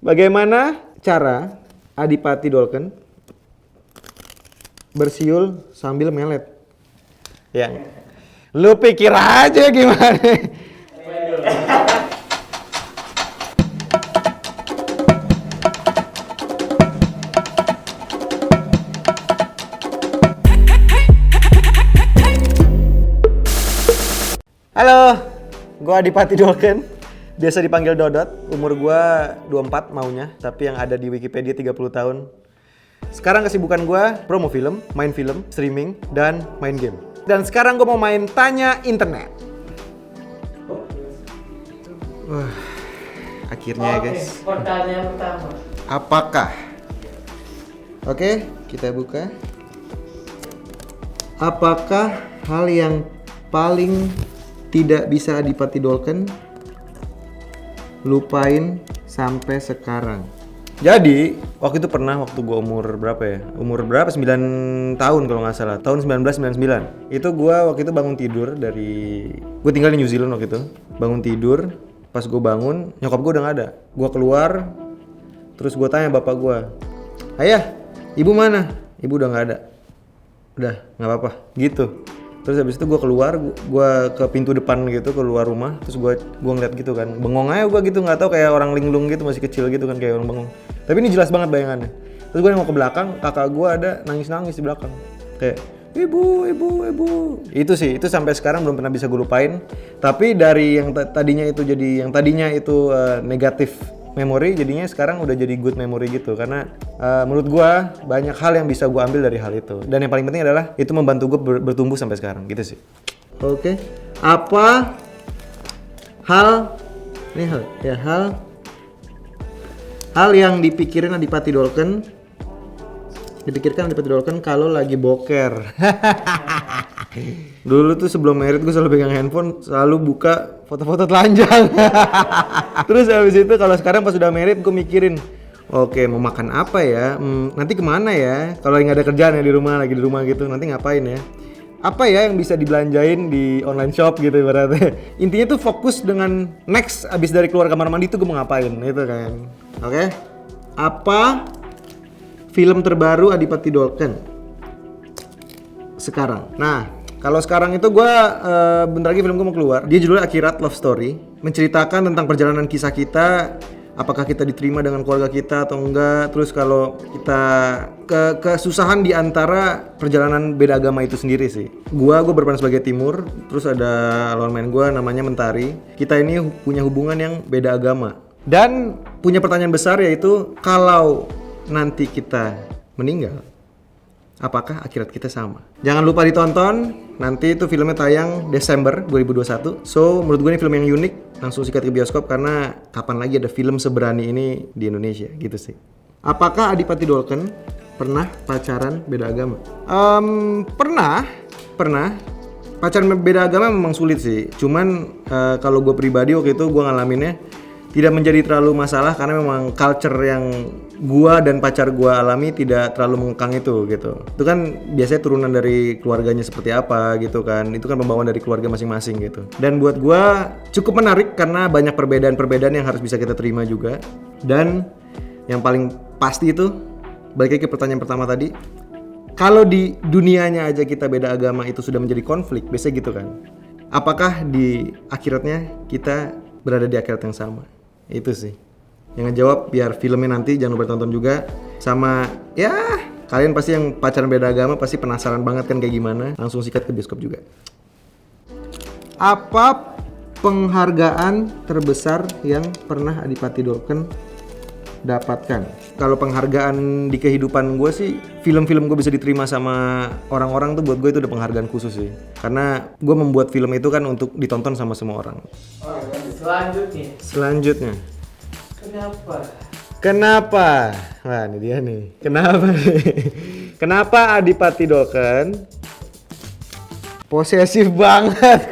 Bagaimana cara Adipati Dolken bersiul sambil melet? Ya. Lu pikir aja gimana? Halo, gua Adipati Dolken, biasa dipanggil Dodot. Umur gua 24 maunya, tapi yang ada di Wikipedia 30 tahun. Sekarang kesibukan gua promo film, main film, streaming, dan main game. Dan sekarang gua mau main Tanya Internet. Wah, akhirnya ya guys. Pertanyaan pertama. Apakah? Oke, kita buka. Apakah hal yang paling tidak bisa Adipati Dolken lupain sampai sekarang? Jadi, waktu itu pernah waktu gue umur berapa ya? Umur berapa? 9 tahun kalau nggak salah. Tahun 1999. Itu gue waktu itu bangun tidur dari... Gue tinggal di New Zealand waktu itu. Bangun tidur, pas gue bangun, nyokap gue udah nggak ada. Gue keluar, terus gue tanya bapak gue, "Ayah, ibu mana?" "Ibu udah nggak ada." "Udah, nggak apa-apa." Gitu. Terus habis itu gue keluar, gue ke pintu depan gitu, keluar rumah, terus gue ngeliat gitu kan, bengong aja gue gitu, nggak tahu kayak orang linglung gitu, masih kecil gitu kan, kayak orang bengong. Tapi ini jelas banget bayangannya. Terus gue nengok ke belakang, kakak gue ada nangis-nangis di belakang, kayak ibu. Itu sih, itu sampai sekarang belum pernah bisa gue lupain. Tapi dari yang tadinya itu jadi, yang tadinya itu negatif memori, jadinya sekarang udah jadi good memory gitu, karena menurut gua banyak hal yang bisa gua ambil dari hal itu, dan yang paling penting adalah itu membantu gua bertumbuh sampai sekarang gitu sih. Oke. Apa hal yang dipikirkan Adipati Dolken kalau lagi boker? Dulu tuh sebelum married gue selalu pegang handphone, selalu buka foto-foto telanjang. Terus habis itu kalau sekarang pas udah married gue mikirin, oke, mau makan apa ya? Nanti kemana ya? Kalau nggak ada kerjaan ya di rumah, lagi di rumah gitu, nanti ngapain ya? Apa ya yang bisa dibelanjain di online shop gitu ibaratnya. Intinya tuh fokus dengan next abis dari keluar kamar mandi tuh gue mau ngapain gitu kan. Oke. Apa film terbaru Adipati Dolken sekarang? Nah, kalau sekarang itu gue bentar lagi film gue mau keluar. Dia judulnya Akhirat Love Story, menceritakan tentang perjalanan kisah kita, apakah kita diterima dengan keluarga kita atau enggak. Terus kalau kita kesusahan di antara perjalanan beda agama itu sendiri sih. Gue berperan sebagai Timur, terus ada lawan main gue namanya Mentari. Kita ini punya hubungan yang beda agama dan punya pertanyaan besar, yaitu kalau nanti kita meninggal, apakah akhirat kita sama? Jangan lupa ditonton, nanti itu filmnya tayang Desember 2021. So, menurut gue ini film yang unik, langsung sikat ke bioskop karena kapan lagi ada film seberani ini di Indonesia, gitu sih. Apakah Adipati Dolken pernah pacaran beda agama? Pernah. Pacaran beda agama memang sulit sih. Cuman kalau gue pribadi waktu itu gue ngalaminnya tidak menjadi terlalu masalah karena memang culture yang gua dan pacar gua alami tidak terlalu mengekang itu gitu. Itu kan biasanya turunan dari keluarganya seperti apa gitu kan. Itu kan pembawaan dari keluarga masing-masing gitu. Dan buat gua cukup menarik karena banyak perbedaan-perbedaan yang harus bisa kita terima juga. Dan yang paling pasti itu, balik lagi ke pertanyaan pertama tadi, kalau di dunianya aja kita beda agama itu sudah menjadi konflik, biasanya gitu kan. Apakah di akhiratnya kita berada di akhirat yang sama? Itu sih yang ngejawab, biar filmnya nanti jangan lupa tonton juga. Sama ya, kalian pasti yang pacaran beda agama pasti penasaran banget kan kayak gimana. Langsung sikat ke bioskop juga. Apa penghargaan terbesar yang pernah Adipati Dolken dapatkan? Kalau penghargaan di kehidupan gue sih, film-film gue bisa diterima sama orang-orang tuh buat gue itu udah penghargaan khusus sih. Karena gue membuat film itu kan untuk ditonton sama semua orang. Selanjutnya. Kenapa? Wah, ini dia nih. Kenapa Adipati Dolken posesif banget?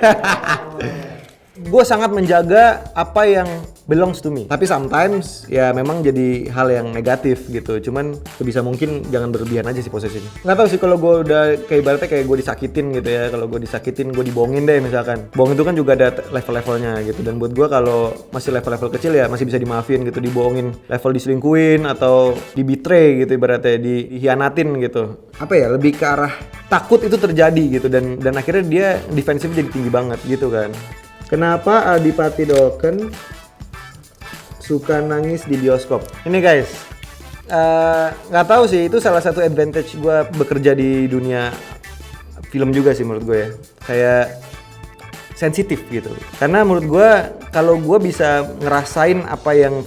gue sangat menjaga apa yang belongs to me. Tapi sometimes ya memang jadi hal yang negatif gitu. Cuman sebisa mungkin jangan berlebihan aja sih posisinya. Nggak tahu sih kalau gue udah kayak ibaratnya kayak gue disakitin gitu ya. Kalau gue disakitin, gue dibohongin deh misalkan. Bohong itu kan juga ada level-levelnya gitu. Dan buat gue kalau masih level-level kecil ya masih bisa dimaafin gitu. Dibohongin, level diselingkuhin atau dibetray gitu ibaratnya, dihianatin gitu. Apa ya, lebih ke arah takut itu terjadi gitu. Dan akhirnya dia defensif jadi tinggi banget gitu kan. Kenapa Adipati Dolken suka nangis di bioskop? Ini guys, nggak tahu sih, itu salah satu advantage gue bekerja di dunia film juga sih menurut gue ya. Kayak sensitif gitu. Karena menurut gue kalau gue bisa ngerasain apa yang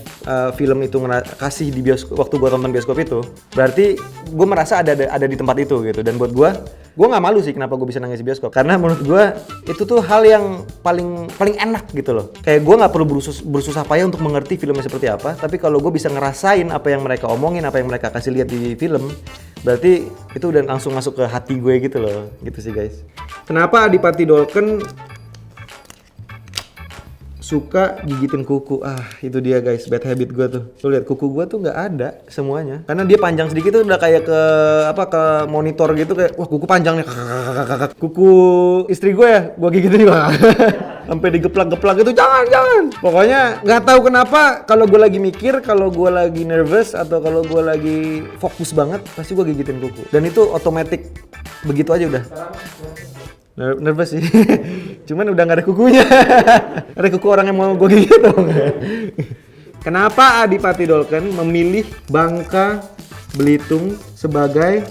film itu kasih di bioskop waktu gue tonton bioskop itu, berarti gue merasa ada di tempat itu gitu. Dan buat gue nggak malu sih kenapa gue bisa nangis di bioskop. Karena menurut gue itu tuh hal yang paling enak gitu loh. Kayak gue nggak perlu bersusah payah untuk mengerti filmnya seperti apa. Tapi kalau gue bisa ngerasain apa yang mereka omongin, apa yang mereka kasih lihat di film, berarti itu udah langsung masuk ke hati gue gitu loh. Gitu sih guys. Kenapa Adipati Dolken suka gigitin kuku? Itu dia guys, bad habit gue tuh. Tuh lihat, kuku gue tuh nggak ada semuanya. Karena dia panjang sedikit tuh udah kayak ke monitor gitu, kayak wah kuku panjang nih. Kuku istri gue ya, gue gigitin juga. Sampai digeplak-geplak gitu, jangan. Pokoknya nggak tahu kenapa kalau gue lagi mikir, kalau gue lagi nervous atau kalau gue lagi fokus banget, pasti gue gigitin kuku. Dan itu otomatis begitu aja udah. Nervous sih. Cuman udah gak ada kukunya. Ada kuku orang yang mau gue gigit dong. Kenapa Adipati Dolken memilih Bangka Belitung sebagai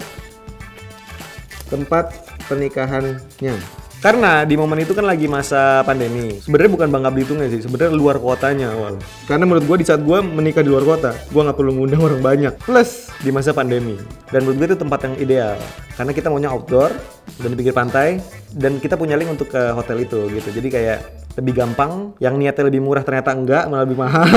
tempat pernikahannya? Karena di momen itu kan lagi masa pandemi. Sebenarnya bukan Bangka Belitungnya sih, sebenarnya luar kotanya awal. Karena menurut gue di saat gue menikah di luar kota, gue nggak perlu ngundang orang banyak. Plus di masa pandemi. Dan menurut gue itu tempat yang ideal. Karena kita maunya outdoor dan di pinggir pantai, dan kita punya link untuk ke hotel itu gitu. Jadi kayak lebih gampang. Yang niatnya lebih murah ternyata enggak, malah lebih mahal.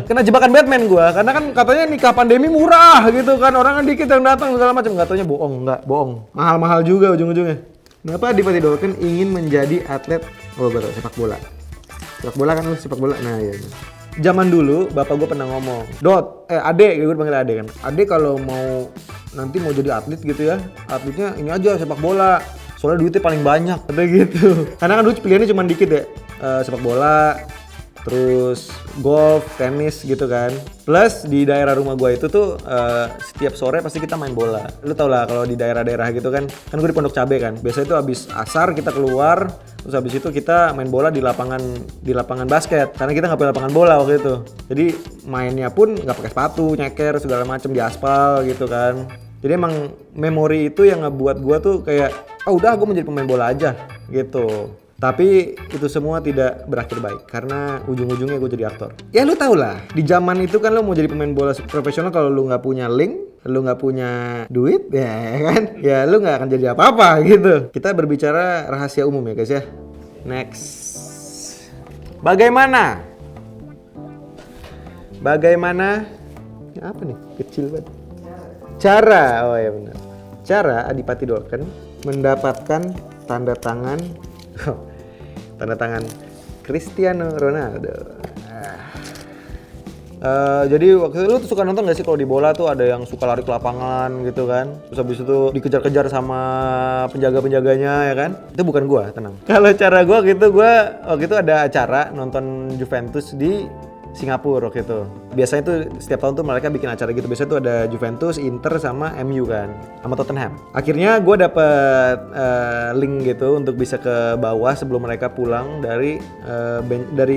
Kena jebakan Batman gue. Karena kan katanya nikah pandemi murah gitu kan. Orang kan dikit yang datang segala macam. Nggak taunya bohong. Mahal-mahal juga ujung-ujungnya. Kenapa Adipati Dolken ingin menjadi atlet sepak bola? Sepak bola kan lu sepak bola. Nah iya. Zaman dulu bapak gue pernah ngomong, Ade, gue panggil Ade kan. Ade kalau nanti mau jadi atlet gitu ya, atletnya ini aja sepak bola. Soalnya duitnya paling banyak, katanya gitu. Karena kan dulu pilihannya cuma dikit ya, sepak bola, terus golf, tenis gitu kan. Plus di daerah rumah gue itu tuh setiap sore pasti kita main bola. Lu tau lah kalau di daerah-daerah gitu kan gue di Pondok Cabe kan. Biasanya itu abis asar kita keluar, terus habis itu kita main bola di lapangan basket. Karena kita nggak punya lapangan bola waktu itu. Jadi mainnya pun nggak pakai sepatu, nyeker segala macem di aspal gitu kan. Jadi emang memori itu yang ngebuat gue tuh kayak, udah gue menjadi pemain bola aja gitu. Tapi itu semua tidak berakhir baik karena ujung-ujungnya gue jadi aktor. Ya lu tau lah, di zaman itu kan lu mau jadi pemain bola profesional kalau lu nggak punya link, lu nggak punya duit, ya kan? Ya lu nggak akan jadi apa-apa gitu. Kita berbicara rahasia umum ya guys ya. Next. Bagaimana? Ya apa nih? Kecil banget. Cara, oh ya benar. Cara Adipati Dolken mendapatkan tanda tangan Cristiano Ronaldo. Jadi waktu itu lu tuh suka nonton gak sih kalau di bola tuh ada yang suka lari ke lapangan gitu kan, terus habis itu dikejar-kejar sama penjaga-penjaganya ya kan? Itu bukan gua, tenang. Kalau cara gua gitu, waktu itu ada acara nonton Juventus di Singapura waktu itu. Biasanya tuh setiap tahun tuh mereka bikin acara gitu. Biasanya tuh ada Juventus, Inter sama MU kan, sama Tottenham. Akhirnya gue dapet link gitu untuk bisa ke bawah sebelum mereka pulang dari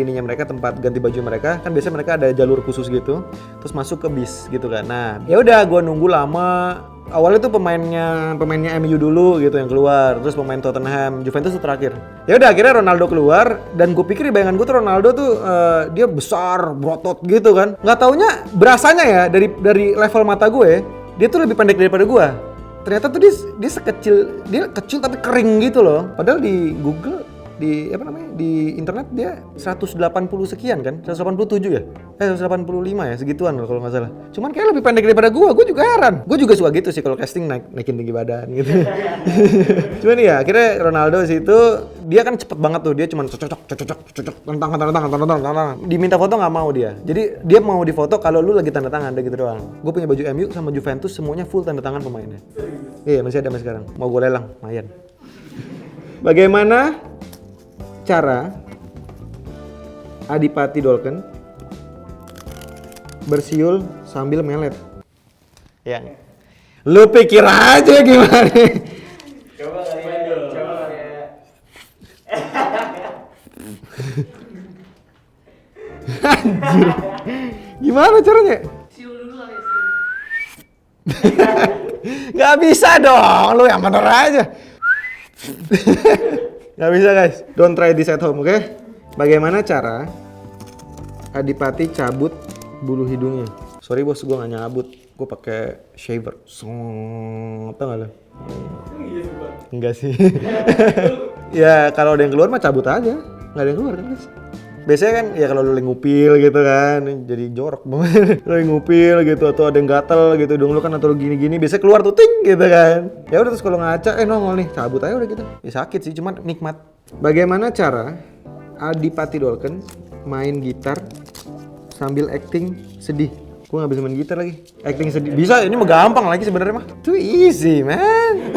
ininya mereka, tempat ganti baju mereka. Kan biasanya mereka ada jalur khusus gitu, terus masuk ke bis gitu kan. Nah, ya udah gue nunggu lama. Awalnya tuh pemainnya MU dulu gitu yang keluar, terus pemain Tottenham, Juventus tuh terakhir. Ya udah akhirnya Ronaldo keluar, dan gue pikir di bayangan gue tuh Ronaldo tuh dia besar, berotot gitu kan. Nggak taunya berasanya ya dari level mata gue, dia tuh lebih pendek daripada gue. Ternyata tuh dia kecil tapi kering gitu loh. Padahal di Google di apa namanya di internet dia 180 sekian kan, 187 ya, 185 ya segituan loh kalau nggak salah. Cuman kayak lebih pendek daripada gue juga heran. Gue juga suka gitu sih kalau casting naikin tinggi badan gitu. Cuman ya akhirnya Ronaldo situ dia kan cepet banget tuh, dia cuman cocok tentang diminta foto nggak mau dia. Jadi dia mau difoto kalau lu lagi tanda tangan, gitu doang. Gue punya baju MU sama Juventus semuanya full tanda tangan pemainnya. Iya masih ada sampai sekarang. Mau gue lelang, lumayan. Bagaimana cara Adipati Dolken bersiul sambil melet? Ya. Lu pikir aja gimana? Coba kali ya. Anjir. Gimana caranya? Siul dulu kali ya. Gak bisa dong, lu yang bener aja. Gak bisa guys, don't try this at home, oke? Bagaimana cara Adipati cabut bulu hidungnya? Sorry bos, gue gak nyabut, gue pakai shaver. Tau gak lo? Enggak sih. Ya kalau ada yang keluar mah cabut aja, nggak ada yang keluar kan guys. Biasanya kan ya kalau lu lagi ngupil gitu kan, jadi jorok banget. Lu lagi ngupil gitu atau ada yang gatel gitu, dong lu kan atau gini-gini biasanya keluar tuh ting gitu kan. Ya udah terus kalau ngaca nongol nih, cabut aja udah gitu. Ya sakit sih, cuman nikmat. Bagaimana cara Adipati Dolken main gitar sambil acting sedih? Gue nggak bisa main gitar lagi. Acting sedih bisa, ini mah gampang lagi sebenarnya mah. Too easy man.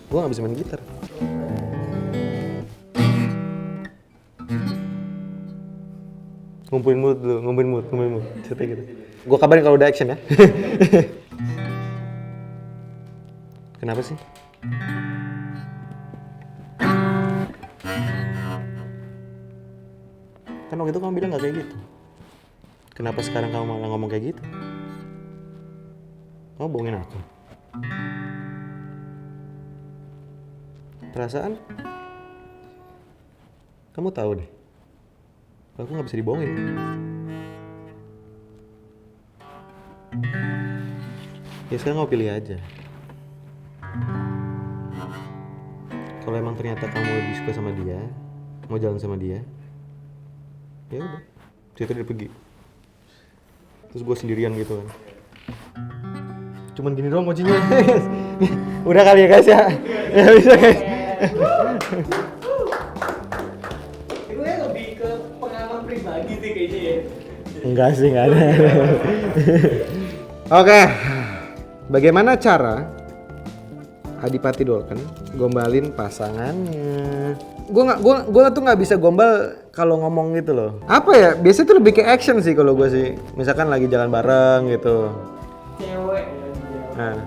Gue nggak bisa main gitar. Ngumpulin mood dulu, ngumpulin mood. Ceritanya gitu. Gue kabarin kalau udah action ya. Kenapa sih? Kan waktu itu kamu bilang gak kayak gitu. Kenapa sekarang kamu malah ngomong kayak gitu? Kamu bohongin aku? Perasaan? Kamu tahu deh. Aku nggak bisa dibohongin. Ya sekarang kamu pilih aja. Kalau emang ternyata kamu lebih suka sama dia, mau jalan sama dia, ya udah. Cerita dia pergi. Terus gue sendirian gitu kan. Cuman gini doang kuncinya. Udah kali ya guys ya. Ya bisa guys. Pribadi sih kayaknya ya. Enggak sih, enggak ada. Oke. Bagaimana cara Adipati Dolken gombalin pasangannya? Gua tuh nggak bisa gombal kalau ngomong gitu loh. Apa ya? Biasanya tuh lebih ke action sih kalau gue sih. Misalkan lagi jalan bareng gitu. Cewek. Nah.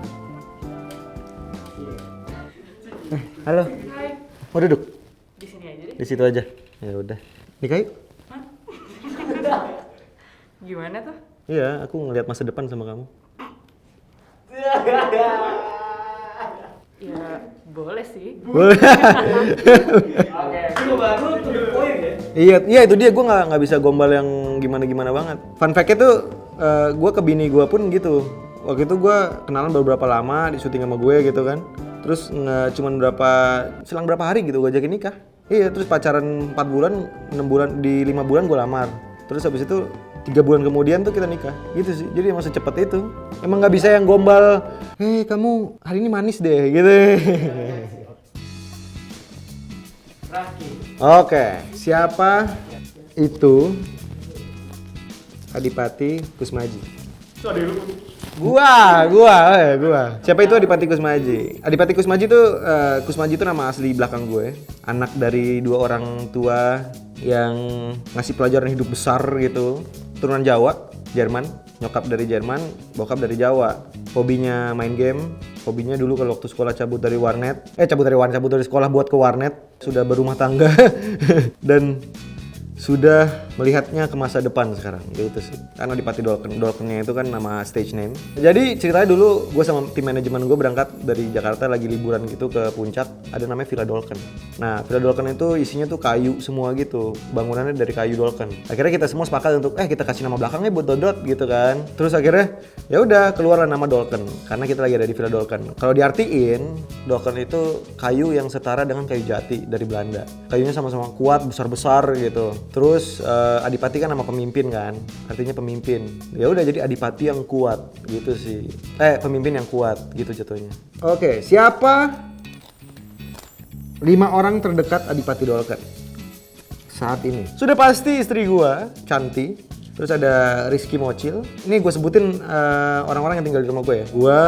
Halo. Hai. Mau duduk? Di sini aja deh. Di situ aja. Ya udah. Nikah yuk. Gimana tuh? Iya, aku ngelihat masa depan sama kamu. Ya, boleh sih. Boleh. Oke, itu baru to the point Iya ya. iya itu dia, gue nggak bisa gombal yang gimana banget. Fun fact-nya tuh, gue ke bini gue pun gitu. Waktu itu gue kenalan beberapa lama di syuting sama gue gitu kan. Terus cuman selang berapa hari gitu gue ajakin nikah. Iya, terus pacaran 4 bulan, 6 bulan, di 5 bulan gue lamar. Terus habis itu 3 bulan kemudian tuh kita nikah. Gitu sih, jadi emang secepat itu. Emang nggak bisa yang gombal, kamu hari ini manis deh, gitu. Oke, siapa itu Adipati Kusmaji? Itu ada lu. Gua. Siapa itu Adipati Kusmaji? Adipati Kusmaji tuh, Kusmaji itu nama asli belakang gue. Anak dari 2 orang tua yang ngasih pelajaran hidup besar gitu. Turunan Jawa, Jerman. Nyokap dari Jerman, bokap dari Jawa. Hobinya main game. Hobinya dulu kalau waktu sekolah cabut dari sekolah buat ke warnet. Sudah berumah tangga. Dan sudah melihatnya ke masa depan sekarang gitu sih. Karena Adipati Dolken, Dolkennya itu kan nama stage name. Jadi ceritanya dulu gue sama tim manajemen gue berangkat dari Jakarta lagi liburan gitu ke puncak, ada namanya Villa Dolken. Nah Villa Dolken itu isinya tuh kayu semua gitu, bangunannya dari kayu Dolken. Akhirnya kita semua sepakat untuk kita kasih nama belakangnya buat Dodot gitu kan. Terus akhirnya ya udah keluarlah nama Dolken karena kita lagi ada di Villa Dolken. Kalau diartiin Dolken itu kayu yang setara dengan kayu jati dari Belanda. Kayunya sama-sama kuat, besar-besar gitu. Terus Adipati kan nama pemimpin kan, artinya pemimpin. Ya udah jadi Adipati yang kuat gitu sih. Pemimpin yang kuat gitu jatuhnya. Oke, siapa 5 orang terdekat Adipati Dolken saat ini? Sudah pasti istri gua, Canti. Terus ada Rizky Mocil. Ini gue sebutin orang-orang yang tinggal di rumah gue ya. Gua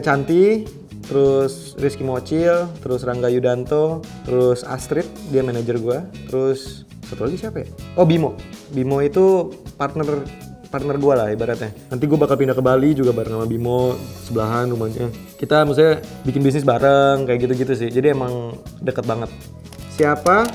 Canti, terus Rizky Mocil, terus Rangga Yudanto, terus Astrid, dia manajer gua. Terus satu lagi siapa ya? Oh Bimo. Bimo itu partner gue lah ibaratnya. Nanti gue bakal pindah ke Bali juga bareng sama Bimo, sebelahan rumahnya. Kita maksudnya bikin bisnis bareng kayak gitu-gitu sih. Jadi emang deket banget. Siapa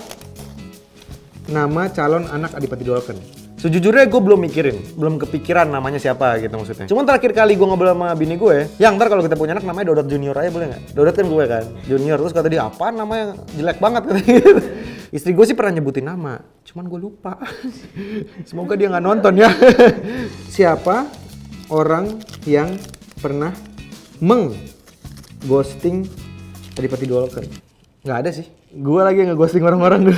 nama calon anak Adipati Dolken? Sejujurnya gue belum kepikiran namanya siapa gitu maksudnya. Cuman terakhir kali gue ngobrol sama bini gue, yang ntar kalau kita punya anak namanya Dodot Junior aja boleh nggak? Dodot kan gue kan, Junior. Terus kata dia, apa namanya jelek banget gitu. Istri gue sih pernah nyebutin nama, cuman gue lupa. Semoga dia nggak nonton ya. Siapa orang yang pernah ghosting Adipati Dolken? Nggak ada sih. Gue lagi nge-ghosting orang-orang.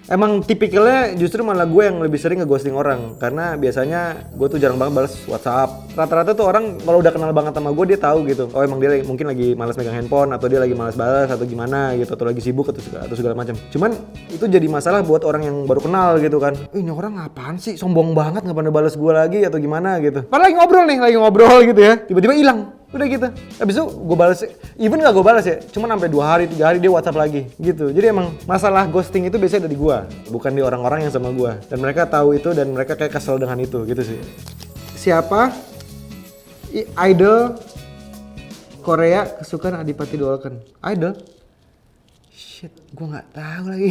Emang tipikalnya justru malah gue yang lebih sering nge-ghosting orang. Karena biasanya gue tuh jarang banget balas WhatsApp. Rata-rata tuh orang kalau udah kenal banget sama gue dia tahu gitu. Oh emang dia mungkin lagi malas megang handphone, atau dia lagi malas balas, atau gimana gitu, atau lagi sibuk atau segala macam. Cuman itu jadi masalah buat orang yang baru kenal gitu kan. Ini orang apaan sih, sombong banget nggak pernah balas gue lagi atau gimana gitu. Padahal lagi ngobrol gitu ya, tiba-tiba hilang. Udah gitu. Habis itu gue balas, even gak gue balas ya, cuma sampai 2 hari, 3 hari dia WhatsApp lagi gitu. Jadi emang masalah ghosting itu biasanya ada di gue, bukan di orang-orang yang sama gue. Dan mereka tahu itu dan mereka kayak kesel dengan itu gitu sih. Siapa idol Korea kesukaan Adipati Dolken? Idol? Shit, gue nggak tahu lagi.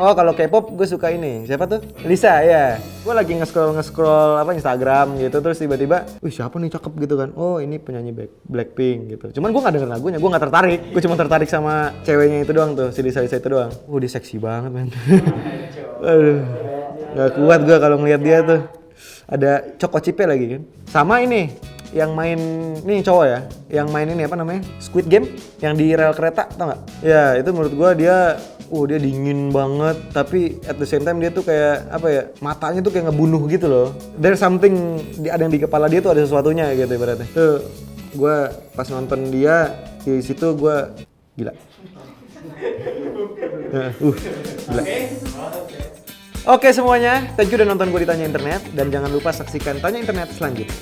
Oh kalau K-pop gue suka ini, siapa tuh? Lisa ya. Gue lagi nge-scroll Instagram gitu, terus tiba-tiba, wih siapa nih cakep gitu kan? Oh ini penyanyi Blackpink gitu. Cuman gue nggak denger lagunya, gue nggak tertarik. Gue cuma tertarik sama ceweknya itu doang tuh, si Lisa itu doang. Dia seksi banget men. Aduh, nggak kuat gue kalau ngeliat dia tuh. Ada Choco Chipe lagi kan. Sama ini yang main, ini cowok ya, yang main ini apa namanya, Squid Game yang di rel kereta, tau nggak? Ya itu menurut gua dia dingin banget, tapi at the same time dia tuh kayak apa ya, matanya tuh kayak ngebunuh gitu loh. There's something, ada yang di kepala dia tuh ada sesuatunya gitu ibaratnya. Tuh gua pas nonton dia di situ gua gila. Gila. Oke semuanya, thank you udah nonton gue di Tanya Internet, dan jangan lupa saksikan Tanya Internet selanjutnya.